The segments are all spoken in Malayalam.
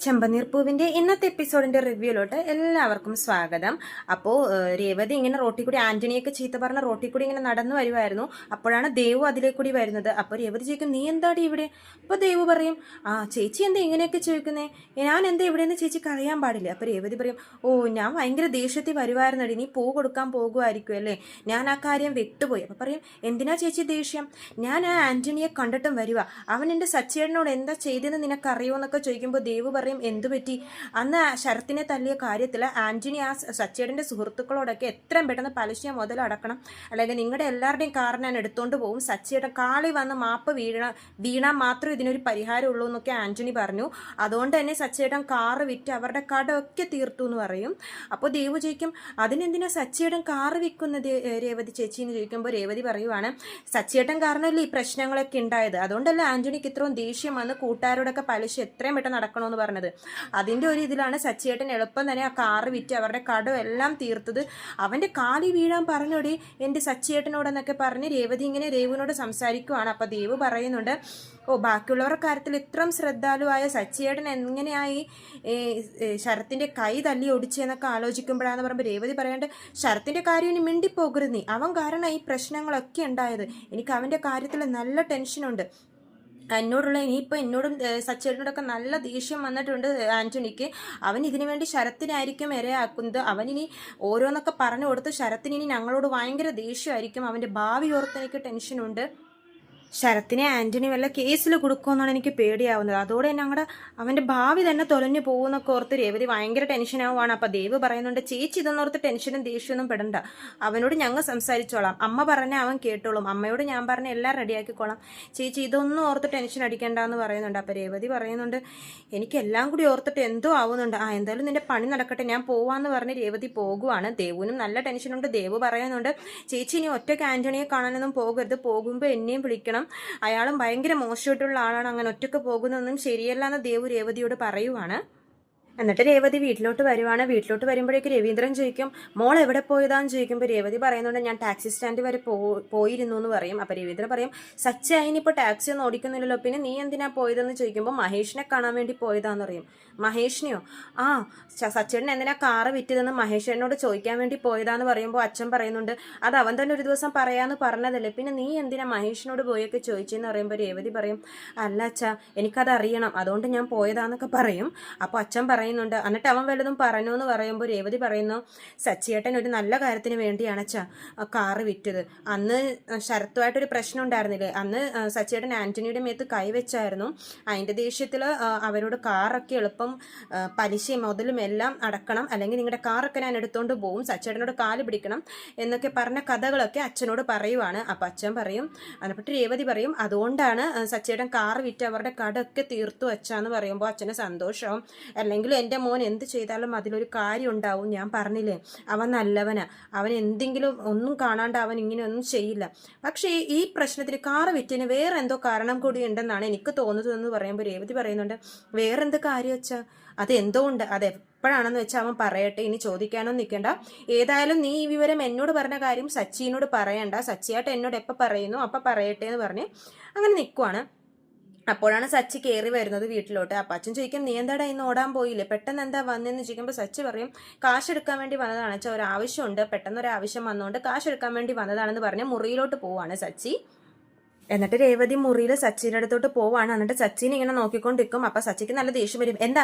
ചെമ്പനീർ പൂവിന്റെ ഇന്നത്തെ എപ്പിസോഡിന്റെ റിവ്യൂലോട്ട് എല്ലാവർക്കും സ്വാഗതം. അപ്പോൾ രേവതി ഇങ്ങനെ റോട്ടിൽ കൂടി ആന്റണിയൊക്കെ ചീത്ത പറഞ്ഞ റോട്ടിൽ കൂടി ഇങ്ങനെ നടന്നു വരുമായിരുന്നു. അപ്പോഴാണ് ദേവു അതിലേ കൂടി വരുന്നത്. അപ്പോൾ രേവതി ചോദിക്കും, നീ എന്താടി ഇവിടെ? അപ്പോൾ ദേവു പറയും, ചേച്ചി എന്താ ഇങ്ങനെയൊക്കെ ചോദിക്കുന്നേ, ഞാൻ എന്താ ഇവിടെയെന്ന് ചേച്ചിക്ക് അറിയാൻ പാടില്ല. അപ്പോൾ രേവതി പറയും, ഞാൻ ഭയങ്കര ദേഷ്യത്തിൽ വരുമായിരുന്നടി, നീ പൂ കൊടുക്കാൻ പോകുമായിരിക്കും അല്ലേ, ഞാൻ ആ കാര്യം വിട്ടുപോയി. അപ്പോൾ പറയും, എന്തിനാ ചേച്ചി ദേഷ്യം? ഞാൻ ആ ആന്റണിയെ കണ്ടിട്ടും വരുക, അവൻ എൻ്റെ സച്ചേട്ടനോട് എന്താ ചെയ്തെന്ന് നിനക്കറിയോ എന്നൊക്കെ ചോദിക്കുമ്പോൾ ദേവു പറയും, എന്തു പറ്റി? അന്ന് ശരത്തിനെ തല്ലിയ കാര്യത്തിൽ ആന്റണി ആ സച്ചേടന്റെ സുഹൃത്തുക്കളോടൊക്കെ എത്രയും പെട്ടെന്ന് പലിശ മുതൽ അടക്കണം, അല്ലെങ്കിൽ നിങ്ങളുടെ എല്ലാവരുടെയും കാർ ഞാൻ എടുത്തോണ്ട് പോകും, സച്ചേട്ടൻ കാളി വന്ന് മാപ്പ് വീണാൽ മാത്രമേ ഇതിനൊരു പരിഹാരമുള്ളൂ എന്നൊക്കെ ആന്റണി പറഞ്ഞു. അതുകൊണ്ട് തന്നെ സച്ചേട്ടൻ കാറ് വിറ്റ് അവരുടെ കടമൊക്കെ തീർത്തു എന്ന് പറയും. അപ്പോൾ ദേവു ചോദിക്കും, അതിനെന്തിനാ സച്ചേട്ടൻ കാറ് വിൽക്കുന്നത് രേവതി ചേച്ചി എന്ന് ചോദിക്കുമ്പോൾ രേവതി പറയുവാണ്, സച്ചേട്ടൻ കാരണമല്ലേ ഈ പ്രശ്നങ്ങളൊക്കെ ഉണ്ടായത്, അതുകൊണ്ടല്ല ആന്റണിക്ക് ഇത്രയും ദേഷ്യം വന്ന് കൂട്ടുകാരോടൊക്കെ പലിശ എത്രയും പെട്ടെന്ന് നടക്കണമെന്ന് പറഞ്ഞത്. അതിന്റെ ഒരു ഇതിലാണ് സച്ചിയേട്ടൻ എളുപ്പം തന്നെ ആ കാറ് വിറ്റ് അവരുടെ കടം എല്ലാം തീർത്തത്. അവന്റെ കാലി വീഴാൻ പറഞ്ഞോടി എൻ്റെ സച്ചിയേട്ടനോടെന്നൊക്കെ പറഞ്ഞ് രേവതി ഇങ്ങനെ ദേവുവിനോട് സംസാരിക്കുവാണ്. അപ്പൊ ദേവു പറയുന്നുണ്ട്, ബാക്കിയുള്ളവരുടെ കാര്യത്തിൽ ഇത്രയും ശ്രദ്ധാലുവായ സച്ചിയേട്ടൻ എങ്ങനെയായി ശരത്തിന്റെ കൈ തല്ലി ഒടിച്ചെന്നൊക്കെ ആലോചിക്കുമ്പോഴാന്ന് പറയുമ്പോൾ രേവതി പറയേണ്ട, ശരത്തിന്റെ കാര്യം ഇനി മിണ്ടിപ്പോകരുത് നീ, അവൻ കാരണം ഈ പ്രശ്നങ്ങളൊക്കെ ഉണ്ടായത്, എനിക്ക് അവന്റെ കാര്യത്തിൽ നല്ല ടെൻഷനുണ്ട്, എന്നോടുള്ള ഇനിയിപ്പോൾ എന്നോടും സച്ചേട്ടനോടൊക്കെ നല്ല ദേഷ്യം വന്നിട്ടുണ്ട് ആന്റണിക്ക്, അവൻ ഇതിനു വേണ്ടി ശരത്തിനായിരിക്കും ഇരയാക്കുന്നത്, അവനിനി ഓരോന്നൊക്കെ പറഞ്ഞു കൊടുത്ത് ശരത്തിന് ഇനി ഞങ്ങളോട് ഭയങ്കര ദേഷ്യമായിരിക്കും, അവൻ്റെ ഭാവി ഓർത്ത് എനിക്ക് ടെൻഷനുണ്ട്, ശരത്തിനെ ആന്റണി വല്ല കേസിൽ കൊടുക്കുമെന്നാണ് എനിക്ക് പേടിയാവുന്നത്, അതോടെ ഞങ്ങളുടെ അവൻ്റെ ഭാവി തന്നെ തൊലഞ്ഞു പോകുന്നൊക്കെ ഓർത്ത് രേവതി ഭയങ്കര ടെൻഷനാവുകയാണ്. അപ്പോൾ ദേവ് പറയുന്നുണ്ട്, ചേച്ചി ഇതൊന്നോർത്ത് ടെൻഷനും ദേഷ്യമൊന്നും പെടണ്ട, അവനോട് ഞങ്ങൾ സംസാരിച്ചോളാം, അമ്മ പറഞ്ഞാൽ അവൻ കേട്ടോളും, അമ്മയോട് ഞാൻ പറഞ്ഞ എല്ലാം റെഡിയാക്കിക്കോളാം, ചേച്ചി ഇതൊന്നും ഓർത്ത് ടെൻഷൻ അടിക്കേണ്ടെന്ന് പറയുന്നുണ്ട്. അപ്പോൾ രേവതി പറയുന്നുണ്ട്, എനിക്കെല്ലാം കൂടി ഓർത്തിട്ട് എന്തോ ആവുന്നുണ്ട്, എന്തായാലും നിന്റെ പണി നടക്കട്ടെ, ഞാൻ പോവാന്ന് പറഞ്ഞ് രേവതി പോകുവാണ്. ദേവുവിനും നല്ല ടെൻഷനുണ്ട്. ദേവ് പറയുന്നുണ്ട്, ചേച്ചി ഇനി ഒറ്റയ്ക്ക് ആന്റണിയെ കാണാനൊന്നും പോകരുത്, പോകുമ്പോൾ എന്നെയും വിളിക്കണം, അയാളും ഭയങ്കര മോശമായിട്ടുള്ള ആളാണ്, അങ്ങനെ ഒറ്റയ്ക്ക് പോകുന്നതൊന്നും ശരിയല്ല എന്ന് ദേവു രേവതിയോട് പറയുവാണ്. എന്നിട്ട് രേവതി വീട്ടിലോട്ട് വരുവാണ്. വീട്ടിലോട്ട് വരുമ്പോഴേക്ക് രവീന്ദ്രൻ ചോദിക്കും, മോൾ എവിടെ പോയതാന്ന് ചോദിക്കുമ്പോൾ രേവതി പറയുന്നുണ്ട്, ഞാൻ ടാക്സി സ്റ്റാൻഡ് വരെ പോയിരുന്നു എന്ന് പറയും. അപ്പോൾ രവീന്ദ്രൻ പറയും, സച്ച അതിനിപ്പോൾ ടാക്സി ഒന്നും ഓടിക്കുന്നില്ലല്ലോ, പിന്നെ നീ എന്തിനാ പോയതെന്ന് ചോദിക്കുമ്പോൾ മഹേഷിനെ കാണാൻ വേണ്ടി പോയതാന്ന് പറയും. മഹേഷിനെയോ? സച്ചേട്ടൻ എന്തിനാ കാറ് വിറ്റതെന്ന് മഹേഷിനോട് ചോദിക്കാൻ വേണ്ടി പോയതാന്ന് പറയുമ്പോൾ അച്ഛൻ പറയുന്നുണ്ട്, അത് അവൻ തന്നെ ഒരു ദിവസം പറയാന്ന് പറഞ്ഞതല്ലേ, പിന്നെ നീ എന്തിനാ മഹേഷിനോട് പോയൊക്കെ ചോദിച്ചെന്ന് പറയുമ്പോൾ രേവതി പറയും, അല്ല അച്ഛാ, എനിക്കത് അറിയണം, അതുകൊണ്ട് ഞാൻ പോയതാന്നൊക്കെ പറയും. അപ്പോൾ അച്ഛൻ പറയുന്നുണ്ട്, എന്നിട്ട് അവൻ വല്ലതും പറഞ്ഞു എന്ന് പറയുമ്പോൾ രേവതി പറയുന്നു, സച്ചിയേട്ടൻ ഒരു നല്ല കാര്യത്തിന് വേണ്ടിയാണ് അച്ഛാ കാറ് വിറ്റത്, അന്ന് ശരത്തുമായിട്ടൊരു പ്രശ്നം ഉണ്ടായിരുന്നില്ലേ, അന്ന് സച്ചിയേട്ടൻ ആന്റണിയുടെ മേത്ത് കൈവച്ചായിരുന്നു, അതിൻ്റെ ദേഷ്യത്തിൽ അവരോട് കാറൊക്കെ എളുപ്പം പലിശയും മുതലും എല്ലാം അടക്കണം, അല്ലെങ്കിൽ നിങ്ങളുടെ കാറൊക്കെ ഞാൻ എടുത്തോണ്ട് പോവും, സച്ചേട്ടനോട് കാല് പിടിക്കണം എന്നൊക്കെ പറഞ്ഞ കഥകളൊക്കെ അച്ഛനോട് പറയുവാണ്. അപ്പം അച്ഛൻ പറയും, അതിനെപ്പറ്റി രേവതി പറയും, അതുകൊണ്ടാണ് സച്ചേട്ടൻ കാറ് വിറ്റ് അവരുടെ കടമൊക്കെ തീർത്തു അച്ഛാന്ന് പറയുമ്പോൾ അച്ഛന് സന്തോഷമാവും, അല്ലെങ്കിൽ എൻ്റെ മോൻ എന്ത് ചെയ്താലും അതിലൊരു കാര്യം ഉണ്ടാവും, ഞാൻ പറഞ്ഞില്ലേ അവൻ നല്ലവനാ, അവൻ എന്തെങ്കിലും ഒന്നും കാണാണ്ട് അവൻ ഇങ്ങനെ ഒന്നും ചെയ്യില്ല, പക്ഷേ ഈ പ്രശ്നത്തിന് കാറ് വിറ്റിന് വേറെ എന്തോ കാരണം കൂടി ഉണ്ടെന്നാണ് എനിക്ക് തോന്നുന്നതെന്ന് പറയുമ്പോൾ രേവതി പറയുന്നുണ്ട്, വേറെന്ത് കാര്യം വെച്ചാൽ അത് എന്തോ ഉണ്ട്, അത് എപ്പോഴാണെന്ന് വെച്ചാൽ അവൻ പറയട്ടെ, ഇനി ചോദിക്കാനോ നിൽക്കണ്ട, ഏതായാലും നീ ഈ വിവരം എന്നോട് പറഞ്ഞ കാര്യം സച്ചിനോട് പറയണ്ട, സച്ചിയായിട്ട് എന്നോട് എപ്പോൾ പറയുന്നു അപ്പം പറയട്ടെ എന്ന് പറഞ്ഞ് അങ്ങനെ നിൽക്കുവാണ്. അപ്പോഴാണ് സച്ചി കയറി വരുന്നത് വീട്ടിലോട്ട്. അപ്പം അച്ഛൻ ചോദിക്കും, നീ എന്താടാ ഇന്ന് ഓടാൻ പോയില്ലേ, പെട്ടെന്ന് എന്താ വന്നതെന്ന് ചോദിക്കുമ്പോൾ സച്ചി പറയും, കാശ് എടുക്കാൻ വേണ്ടി വന്നതാണ് വെച്ചാൽ ഒരു ആവശ്യമുണ്ട്, പെട്ടെന്ന് ഒരു ആവശ്യം വന്നുകൊണ്ട് കാശ് എടുക്കാൻ വേണ്ടി വന്നതാണെന്ന് പറഞ്ഞ് മുറിയിലോട്ട് പോവാണ് സച്ചി. എന്നിട്ട് രേവതി മുറിയിൽ സച്ചിൻ്റെ അടുത്തോട്ട് പോവാണ്. എന്നിട്ട് സച്ചിനെ ഇങ്ങനെ നോക്കിക്കൊണ്ടിരിക്കും. അപ്പൊ സച്ചിക്ക് നല്ല ദേഷ്യം വരും.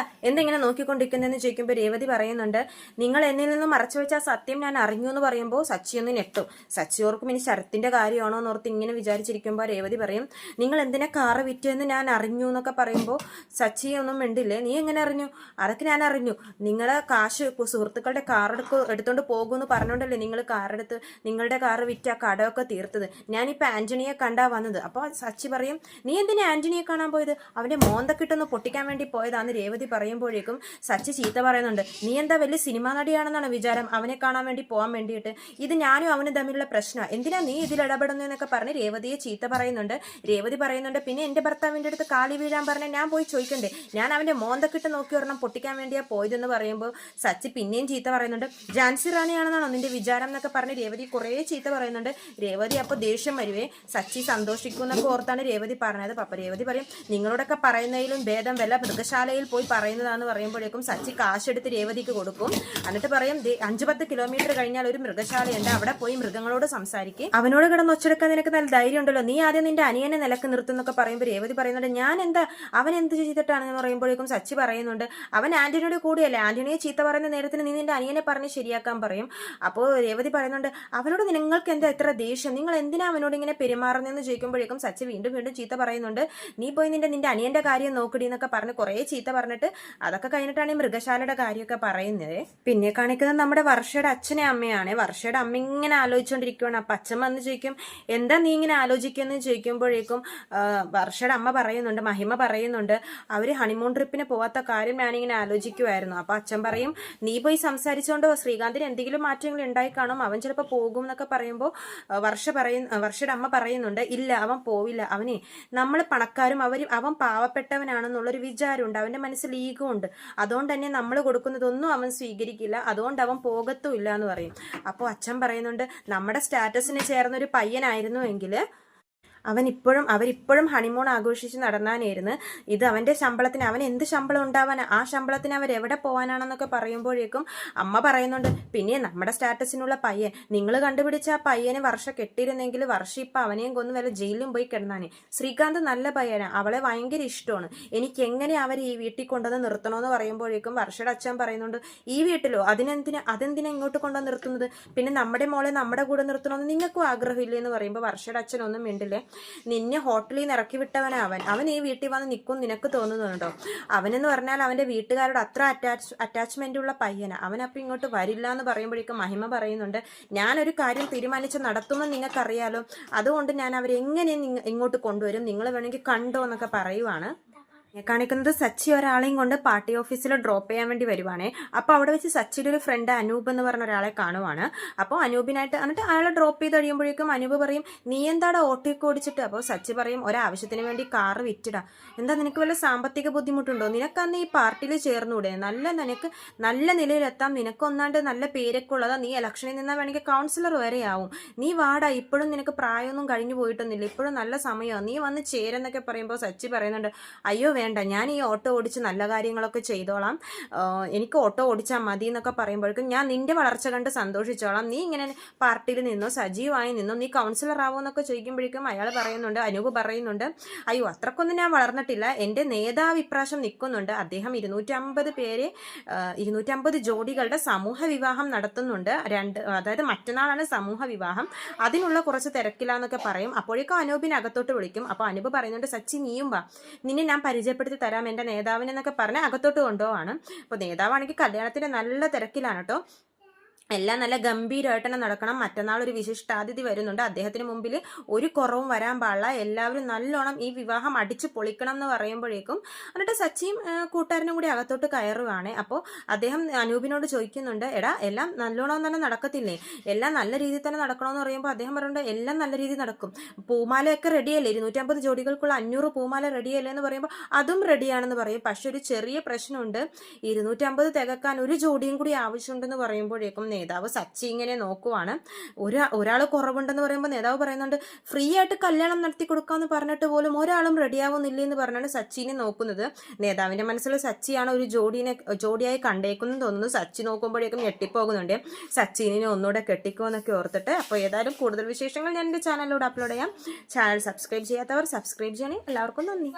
എന്തിങ്ങനെ നോക്കിക്കൊണ്ടിരിക്കുന്നതെന്ന് ചോദിക്കുമ്പോൾ രേവതി പറയുന്നുണ്ട്, നിങ്ങൾ എന്നിൽ നിന്നും മറച്ചു വെച്ച സത്യം ഞാൻ അറിഞ്ഞു എന്ന് പറയുമ്പോൾ സച്ചി ഒന്ന് ഞെട്ടും. സച്ചി ഓർക്കും ഇനി ശരത്തിന്റെ കാര്യമാണോ എന്നോർത്ത് ഇങ്ങനെ വിചാരിച്ചിരിക്കുമ്പോൾ രേവതി പറയും, നിങ്ങൾ എന്തിനാ കാറ് വിറ്റെന്ന് ഞാൻ അറിഞ്ഞു എന്നൊക്കെ പറയുമ്പോൾ സച്ചി ഒന്നും മിണ്ടില്ലേ, നീ എങ്ങനെ അറിഞ്ഞു? അതൊക്കെ ഞാൻ അറിഞ്ഞു, നിങ്ങളെ കാശ് സുഹൃത്തുക്കളുടെ കാർ എടുത്തോണ്ട് പോകുമെന്ന് പറഞ്ഞോണ്ടല്ലേ നിങ്ങൾ കാറെടുത്ത് നിങ്ങളുടെ കാറ് വിറ്റ് ആ കടമൊക്കെ തീർത്തത്, ഞാനിപ്പോൾ ആന്റണിയെ കണ്ടാ വന്നത്. അപ്പോൾ സച്ചി പറയും, നീ എന്തിനാ ആന്റണിയെ കാണാൻ പോയത്, അവന്റെ മോന്തക്കിട്ടൊന്ന് പൊട്ടിക്കാൻ വേണ്ടി പോയതാന്ന് രേവതി പറയുമ്പോഴേക്കും സച്ചി ചീത്ത പറയുന്നുണ്ട്, നീ എന്താ വലിയ സിനിമാ നടിയാണെന്നാണ് വിചാരം അവനെ കാണാൻ വേണ്ടി പോകാൻ വേണ്ടിയിട്ട്, ഇത് ഞാനും അവനും തമ്മിലുള്ള പ്രശ്നമാണ്, എന്തിനാ നീ ഇതിൽ ഇടപെടുന്നു എന്നൊക്കെ പറഞ്ഞ് രേവതിയെ ചീത്ത പറയുന്നുണ്ട്. രേവതി പറയുന്നുണ്ട്, പിന്നെ എൻ്റെ ഭർത്താവിൻ്റെ അടുത്ത് കാലി വീഴാൻ പറഞ്ഞാൽ ഞാൻ പോയി ചോദിക്കണ്ടേ, ഞാൻ അവന്റെ മോന്തക്കിട്ട് നോക്കി ഒരെണ്ണം പൊട്ടിക്കാൻ വേണ്ടിയാ പോയതെന്ന് പറയുമ്പോൾ സച്ചി പിന്നെയും ചീത്ത പറയുന്നുണ്ട്, ജാൻസി റാണിയാണെന്നാണോ നിന്റെ വിചാരം എന്നൊക്കെ പറഞ്ഞ് രേവതി കുറേ ചീത്ത പറയുന്നുണ്ട്. രേവതി അപ്പോൾ ദേഷ്യം വരുവേ, സച്ചി സന്തോഷം ആകർഷിക്കും എന്നൊക്കെ ഓർത്താണ് രേവതി പറഞ്ഞത്. അപ്പൊ രേവതി പറയും നിങ്ങളോടൊക്കെ പറയുന്നതിലും ഭേദം വല്ല മൃഗശാലയിൽ പോയി പറയുന്നതാന്ന് പറയുമ്പോഴേക്കും സച്ചി കാശെടുത്ത് രേവതിക്ക് കൊടുക്കും. എന്നിട്ട് പറയും 5-10 കിലോമീറ്റർ കഴിഞ്ഞാൽ ഒരു മൃഗശാലയുണ്ട്, അവിടെ പോയി മൃഗങ്ങളോട് സംസാരിക്കും, അവനോട് കിടന്ന് ഒച്ചെടുക്കാൻ നിനക്ക് നല്ല ധൈര്യം ഉണ്ടല്ലോ, നീ ആദ്യം നിന്റെ അനിയനെ നിലക്ക് നിർത്തുന്നൊക്കെ പറയുമ്പോൾ രേവതി പറയുന്നുണ്ട് ഞാൻ എന്താ അവൻ എന്ത് ചെയ്തിട്ടാണെന്ന് പറയുമ്പോഴേക്കും സച്ചി പറയുന്നുണ്ട് അവൻ ആന്റണിയുടെ കൂടെയല്ലേ, ആന്റണിയെ ചീത്ത പറയുന്ന നേരത്തിന് നീ നിന്റെ അനിയനെ പറഞ്ഞ് ശരിയാക്കാൻ പറയും. അപ്പോൾ രേവതി പറയുന്നുണ്ട് അവനോട് നിങ്ങൾക്ക് എന്താ എത്ര ദേഷ്യം, നിങ്ങൾ എന്തിനാ അവനോട് ഇങ്ങനെ പെരുമാറുന്നതെന്ന് ചോദിക്കുമ്പോഴേക്കും സച്ചി വീണ്ടും വീണ്ടും ചീത്ത പറയുന്നുണ്ട് നീ പോയി നിന്റെ അനിയന്റെ കാര്യം നോക്കടി എന്നൊക്കെ പറഞ്ഞ് കുറേ ചീത്ത പറഞ്ഞിട്ട് അതൊക്കെ കഴിഞ്ഞിട്ടാണ് ഈ മൃഗശാലയുടെ കാര്യമൊക്കെ പറയുന്നത്. പിന്നെ കാണിക്കുന്നത് നമ്മുടെ വർഷയുടെ അച്ഛനെ അമ്മയാണ്. വർഷയുടെ അമ്മ ഇങ്ങനെ ആലോചിച്ചുകൊണ്ടിരിക്കുകയാണ്. അപ്പൊ അച്ഛൻ വന്ന് ചോദിക്കും എന്താ നീ ഇങ്ങനെ ആലോചിക്കുമെന്ന് ചോദിക്കുമ്പോഴേക്കും വർഷയുടെ അമ്മ പറയുന്നുണ്ട്, മഹിമ പറയുന്നുണ്ട് അവര് ഹണിമൂൺ ട്രിപ്പിന് പോവാത്ത കാര്യം ഞാനിങ്ങനെ ആലോചിക്കുമായിരുന്നു. അപ്പൊ അച്ഛൻ പറയും നീ പോയി സംസാരിച്ചുകൊണ്ട് ശ്രീകാന്തിന് എന്തെങ്കിലും മാറ്റങ്ങൾ ഉണ്ടായി കാണും, അവൻ ചിലപ്പോൾ പോകും എന്നൊക്കെ പറയുമ്പോൾ വർഷയുടെ അമ്മ പറയുന്നുണ്ട് ഇല്ല അവൻ പോവില്ല, അവനെ നമ്മൾ പണക്കാരും അവൻ പാവപ്പെട്ടവനാണെന്നുള്ളൊരു വിചാരമുണ്ട്, അവന്റെ മനസ്സിൽ ഈഗോ ഉണ്ട്, അതുകൊണ്ട് തന്നെ നമ്മൾ കൊടുക്കുന്നതൊന്നും അവൻ സ്വീകരിക്കില്ല, അതുകൊണ്ട് അവൻ പോകത്തുമില്ല എന്ന് പറയും. അപ്പോൾ അച്ഛൻ പറയുന്നുണ്ട് നമ്മുടെ സ്റ്റാറ്റസിന് ചേർന്നൊരു പയ്യനായിരുന്നുവെങ്കിൽ അവരിപ്പോഴും ഹണിമൂൺ ആഘോഷിച്ച് നടന്നാനായിരുന്നു. ഇത് അവന്റെ ശമ്പളത്തിന് അവൻ എന്ത് ശമ്പളം ഉണ്ടാവാനാ, ആ ശമ്പളത്തിന് അവരെവിടെ പോകാനാണെന്നൊക്കെ പറയുമ്പോഴേക്കും അമ്മ പറയുന്നുണ്ട് പിന്നെ നമ്മുടെ സ്റ്റാറ്റസിനുള്ള പയ്യൻ നിങ്ങൾ കണ്ടുപിടിച്ച ആ പയ്യനെ വർഷ കെട്ടിയിരുന്നെങ്കിൽ വർഷ ഇപ്പൊ അവനെയും കൊന്ന് വല്ല ജയിലിലും പോയി കിടന്നാനെ. ശ്രീകാന്ത് നല്ല പയ്യനാ, അവളെ ഭയങ്കര ഇഷ്ടമാണ്, എനിക്ക് എങ്ങനെ അവർ ഈ വീട്ടിൽ കൊണ്ടുവന്ന് നിർത്തണമെന്ന് പറയുമ്പോഴേക്കും വർഷയുടെ അച്ഛൻ പറയുന്നുണ്ട് ഈ വീട്ടിലോ അതെന്തിനാ ഇങ്ങോട്ട് കൊണ്ടുവന്ന് നിർത്തുന്നത്, പിന്നെ നമ്മുടെ മോളെ നമ്മുടെ കൂടെ നിർത്തണമെന്ന് നിങ്ങൾക്കും ആഗ്രഹമില്ലേ എന്ന് പറയുമ്പോൾ വർഷയുടെ അച്ഛൻ ഒന്നും മിണ്ടില്ലേ. നിന്നെ ഹോട്ടലിൽ നിന്ന് ഇറക്കി വിട്ടവനാ അവൻ ഈ വീട്ടിൽ വന്ന് നിൽക്കും നിനക്ക് തോന്നുന്നുണ്ടോ, അവനെന്ന് പറഞ്ഞാൽ അവന്റെ വീട്ടുകാരോട് അത്ര അറ്റാച്ച്മെന്റ് ഉള്ള പയ്യനാ, അവനപ്പം ഇങ്ങോട്ട് വരില്ല എന്ന് പറയുമ്പോഴേക്കും മഹിമ പറയുന്നുണ്ട് ഞാനൊരു കാര്യം തീരുമാനിച്ച് നടത്തുമെന്ന് നിങ്ങൾക്കറിയാലോ, അതുകൊണ്ട് ഞാൻ അവരെങ്ങനെ ഇങ്ങോട്ട് കൊണ്ടുവരും, നിങ്ങൾ വേണമെങ്കിൽ കണ്ടോ എന്നൊക്കെ പറയുവാണ്. കാണിക്കുന്നത് സച്ചി ഒരാളെയും കൊണ്ട് പാർട്ടി ഓഫീസിൽ ഡ്രോപ്പ് ചെയ്യാൻ വേണ്ടി വരുവാണേ. അപ്പോൾ അവിടെ വെച്ച് സച്ചിയുടെ ഒരു ഫ്രണ്ട് അനൂപ് എന്ന് പറഞ്ഞ ഒരാളെ കാണുവാണ്. അപ്പോൾ അനൂപിനായിട്ട് എന്നിട്ട് അയാളെ ഡ്രോപ്പ് ചെയ്ത് കഴിയുമ്പോഴേക്കും അനൂപ് പറയും നീ എന്താടാ ഓട്ടോയൊക്കെ ഓടിച്ചിട്ട്, അപ്പോൾ സച്ചി പറയും ഒരാവശ്യത്തിന് വേണ്ടി കാറ് വിറ്റിടാ, എന്താ നിനക്ക് വല്ല സാമ്പത്തിക ബുദ്ധിമുട്ടുണ്ടോ, നിനക്കന്ന് ഈ പാർട്ടിയിൽ ചേർന്നുകൂടെ, നിനക്ക് നല്ല നിലയിലെത്താം, നിനക്കൊന്നാണ്ട് നല്ല പേരൊക്കെ ഉള്ളതാ, നീ ഇലക്ഷനിൽ നിന്നാൽ വേണമെങ്കിൽ കൗൺസിലർ വരെ ആവും, നീ വാടാ, ഇപ്പോഴും നിനക്ക് പ്രായമൊന്നും കഴിഞ്ഞു പോയിട്ടൊന്നുമില്ല, ഇപ്പോഴും നല്ല സമയമാണ്, നീ വന്ന് ചേരെന്നൊക്കെ പറയുമ്പോൾ സച്ചി പറയുന്നുണ്ട് അയ്യോ വേണ്ട ഞാൻ ഈ ഓട്ടോ ഓടിച്ച് നല്ല കാര്യങ്ങളൊക്കെ ചെയ്തോളാം, എനിക്ക് ഓട്ടോ ഓടിച്ചാൽ മതി എന്നൊക്കെ പറയുമ്പോഴേക്കും ഞാൻ നിന്റെ വളർച്ച കണ്ട് സന്തോഷിച്ചോളാം, നീ ഇങ്ങനെ പാർട്ടിയിൽ നിന്നോ സജീവമായി നിന്നോ നീ കൗൺസിലർ ആവോ എന്നൊക്കെ ചോദിക്കുമ്പോഴേക്കും അയാൾ പറയുന്നുണ്ട് അനൂപ് പറയുന്നുണ്ട് അയ്യോ അത്രക്കൊന്നും ഞാൻ വളർന്നിട്ടില്ല, എൻ്റെ നേതാവ് ഇപ്രാവശ്യം നിൽക്കുന്നുണ്ട്, അദ്ദേഹം 250 ജോഡികളുടെ സമൂഹ വിവാഹം നടത്തുന്നുണ്ട്, അതായത് മറ്റന്നാളാണ് സമൂഹ വിവാഹം, അതിനുള്ള കുറച്ച് തിരക്കിലാന്നൊക്കെ പറയും. അപ്പോഴേക്കും അനൂപിനെ അകത്തോട്ട് വിളിക്കും. അപ്പോൾ അനൂപ് പറയുന്നുണ്ട് സച്ചി നീയും വാ, നിന്നെ ഞാൻ പരിചയപ്പെടുത്തി തരാം എൻ്റെ നേതാവിനെന്നൊക്കെ പറഞ്ഞ് അകത്തോട്ട് കൊണ്ടുപോവാണ്. അപ്പോൾ നേതാവാണെങ്കിൽ കല്യാണത്തിന് നല്ല തിരക്കിലാണ് കേട്ടോ, എല്ലാം നല്ല ഗംഭീരമായിട്ട് തന്നെ നടക്കണം, മറ്റന്നാൾ ഒരു വിശിഷ്ടാതിഥി വരുന്നുണ്ട്, അദ്ദേഹത്തിന് മുമ്പിൽ ഒരു കുറവും വരാൻ പാടില്ല, എല്ലാവരും നല്ലോണം ഈ വിവാഹം അടിച്ചു പൊളിക്കണം എന്ന് പറയുമ്പോഴേക്കും എന്നിട്ട് സച്ചിയും കൂട്ടുകാരനും കൂടി അകത്തോട്ട് കയറുവാണ്. അപ്പോൾ അദ്ദേഹം അനൂപിനോട് ചോദിക്കുന്നുണ്ട് എടാ എല്ലാം നല്ലോണം തന്നെ നടക്കത്തില്ലേ, എല്ലാം നല്ല രീതിയിൽ തന്നെ നടക്കണമെന്ന് പറയുമ്പോൾ അദ്ദേഹം പറയുന്നുണ്ട് എല്ലാം നല്ല രീതിയിൽ നടക്കും, പൂമാലയൊക്കെ റെഡിയല്ലേ, 250 ജോഡികൾക്കുള്ള 500 പൂമാല റെഡിയല്ലേ എന്ന് പറയുമ്പോൾ അതും റെഡിയാണെന്ന് പറയും. പക്ഷെ ഒരു ചെറിയ പ്രശ്നമുണ്ട്, 250 തികക്കാൻ ഒരു ജോഡിയും കൂടി ആവശ്യമുണ്ടെന്ന് പറയുമ്പോഴേക്കും നേതാവ് സച്ചി ഇങ്ങനെ നോക്കുവാണ്. ഒരാൾ കുറവുണ്ടെന്ന് പറയുമ്പോൾ നേതാവ് പറയുന്നുണ്ട് ഫ്രീ ആയിട്ട് കല്യാണം നടത്തി കൊടുക്കാന്ന് പറഞ്ഞിട്ട് പോലും ഒരാളും റെഡിയാവുന്നില്ല എന്ന് പറഞ്ഞാണ് സച്ചിനെ നോക്കുന്നത്. നേതാവിന്റെ മനസ്സിൽ സച്ചിയാണ് ഒരു ജോഡിയായി കണ്ടേക്കുന്നെന്ന് തോന്നുന്നു. സച്ചി നോക്കുമ്പോഴേക്കും ഞെട്ടിപ്പോകുന്നുണ്ട്, സച്ചിനെ ഒന്നുകൂടെ കെട്ടിക്കോന്നൊക്കെ ഓർത്തിട്ട്. അപ്പോൾ ഏതായാലും കൂടുതൽ വിശേഷങ്ങൾ ഞാൻ എൻ്റെ ചാനലിലൂടെ അപ്ലോഡ് ചെയ്യാം. ചാനൽ സബ്സ്ക്രൈബ് ചെയ്യാത്തവർ സബ്സ്ക്രൈബ് ചെയ്യണേ. എല്ലാവർക്കും നന്ദി.